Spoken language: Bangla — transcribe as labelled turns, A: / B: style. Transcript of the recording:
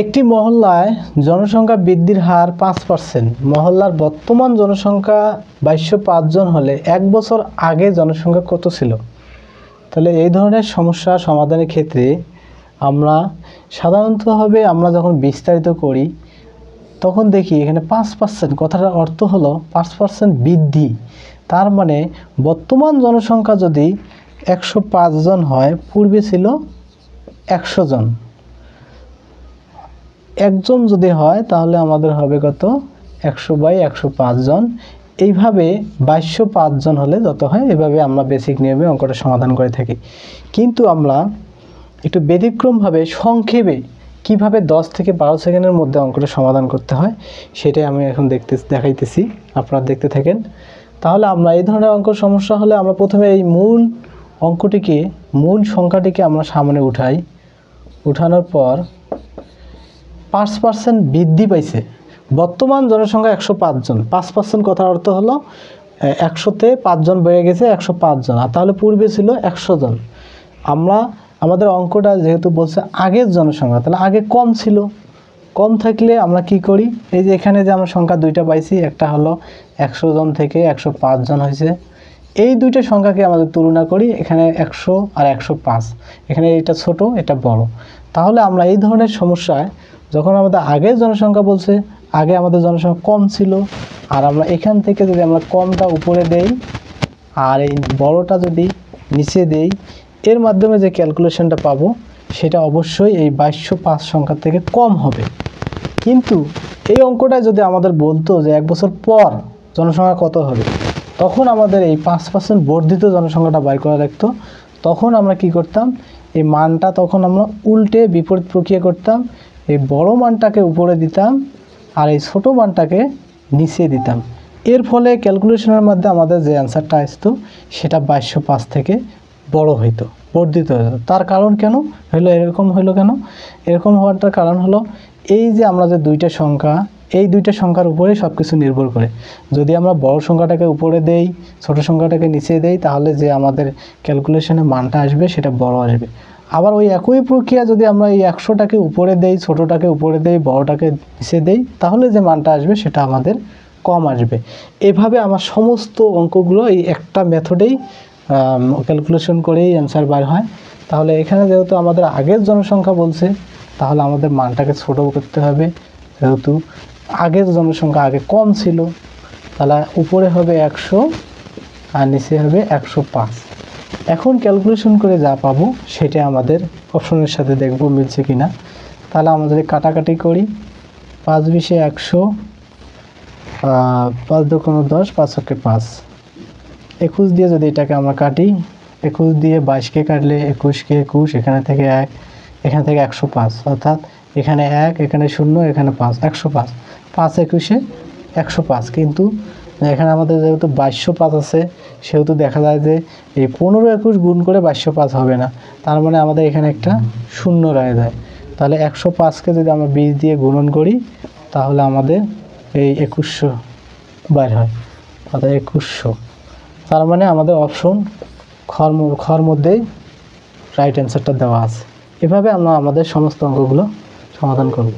A: একটি মহল্লায় জনসংখ্যা বৃদ্ধির হার 5%। মহল্লার বর্তমান জনসংখ্যা 2205 জন হলে এক বছর আগে জনসংখ্যা কত ছিল? তাহলে এই ধরনের সমস্যা সমাধানের ক্ষেত্রে আমরা সাধারণতভাবে আমরা যখন বিস্তারিত করি তখন দেখি এখানে 5%, কথাটার অর্থ হলো 5% বৃদ্ধি। তার মানে বর্তমান জনসংখ্যা যদি 105 জন হয়, পূর্বে ছিল 100 জন। একজন যদি হয় তাহলে আমাদের হবে কত? 100/105 জন। এইভাবে 2205 জন হলে যত হয়, এভাবে আমরা বেসিক নিয়মে অঙ্কটা সমাধান করে থাকি। কিন্তু আমরা একটু ব্যতিক্রমভাবে সংক্ষেপে কিভাবে 10 থেকে 12 সেকেন্ডের মধ্যে অঙ্কটা সমাধান করতে হয় সেটাই আমি এখন দেখাইতেছি, আপনারা দেখতে থাকেন। তাহলে আমরা এই ধরনের অঙ্ক সমস্যা হলে আমরা প্রথমে এই মূল সংখ্যাটিকে আমরা সামনে উঠাই। উঠানোর পর 5% বৃদ্ধি পাইছে। বর্তমান জনসংখ্যা 105 জন। 5% কথার অর্থ হলো 100-তে 5 জন বেড়ে গেছে 105 জন, আর তাহলে পূর্বে ছিল 100 জন। আমাদের অঙ্কটা যেহেতু বলছে আগের জনসংখ্যা, তাহলে আগে কম ছিল। কম থাকলে আমরা কি করি? এই যে এখানে যে আমরা সংখ্যা দুইটা পাইছি, একটা হলো 100 জন থেকে 105 জন হয়েছে। এই দুইটা সংখ্যাকে আমাদের তুলনা করি, এখানে 100 আর 105। এখানে এটা ছোট, এটা বড়। তাহলে আমরা এই ধরনের সমস্যায় যখন আমাদের আগের জনসংখ্যা বলছে, আগে আমাদের জনসংখ্যা কম ছিল, আর আমরা এখান থেকে যদি আমরা কমটা উপরে দেই আর এই বড়টা যদি নিচে দেই, এর মাধ্যমে যে ক্যালকুলেশনটা পাবো সেটা অবশ্যই এই 2205 সংখ্যা থেকে কম হবে। কিন্তু এই অঙ্কটা যদি আমাদের বলতো যে এক বছর পর জনসংখ্যা কত হবে, তখন আমাদের এই 5% বর্ধিত জনসংখ্যাটা বাইর করা লাগতো। তখন আমরা কি করতাম? এই মানটা তখন আমরা উল্টে বিপরীত প্রক্রিয়া করতাম। এই বড় মানটাকে উপরে দিতাম আর এই ছোট মানটাকে নিচে দিতাম। এর ফলে ক্যালকুলেশনের মধ্যে আমাদের যে অ্যান্সারটা আসতো সেটা 2205 থেকে বড় হইতো, বর্ধিত হতো। তার কারণ কেন হলো এরকম হলো কেন? এরকম হওয়াটার কারণ হলো এই যে আমরা যে দুইটা সংখ্যা, এই দুইটা সংখ্যার উপরে সব কিছু নির্ভর করে। যদি আমরা বড় সংখ্যাটাকে উপরে দেই, ছোট সংখ্যাটাকে নিচে দেই, তাহলে যে আমাদের ক্যালকুলেশনে মানটা আসবে সেটা বড় আসবে। আবার ওই একই প্রক্রিয়া যদি আমরা এই 100টাকে উপরে দেই, ছোটোটাকে উপরে দেই, বড়টাকে নিচে দেই, তাহলে যে মানটা আসবে সেটা আমাদের কম আসবে। এভাবে আমার সমস্ত অঙ্কগুলো এই একটা মেথডেই ক্যালকুলেশন করেই অ্যান্সার বার হয়। তাহলে এখানে যেহেতু আমাদের আগের জনসংখ্যা বলছে, তাহলে আমাদের মানটাকে ছোট করতে হবে। যেহেতু আগের জনসংখ্যা আগে কম ছিল, তাহলে উপরে হবে 100 আর নিচে হবে 105। এখন ক্যালকুলেশন করে যা পাবো সেটা আমাদের অপশনের সাথে দেখব মিলছে কিনা। তাহলে আমাদের কাটাকাটি করি। 5-20 100, 5-2 10, 5-1 5। 21 দিয়ে যদি এটাকে আমরা কাটি, 21 দিয়ে 22কে কাটলে 21কে 21, এখানে থেকে 1, এখানে থেকে 105, অর্থাৎ এখানে 1, এখানে 0, এখানে 5, 105। 5-21 105। কিন্তু এখানে আমাদের যেহেতু 2205 আছে, সেহেতু দেখা যায় যে এই 15-21 গুণ করে 2205 হবে না। তার মানে আমাদের এখানে একটা 0 রয়ে যায়। তাহলে 105কে যদি আমরা 20 দিয়ে গুণন করি, তাহলে আমাদের এই 2100 বাইর হয়, অর্থাৎ 2100। তার মানে আমাদের অপশন খর মধ্যেই রাইট অ্যান্সারটা দেওয়া আছে। এভাবে আমরা আমাদের সমস্ত অঙ্কগুলো সমাধান করব।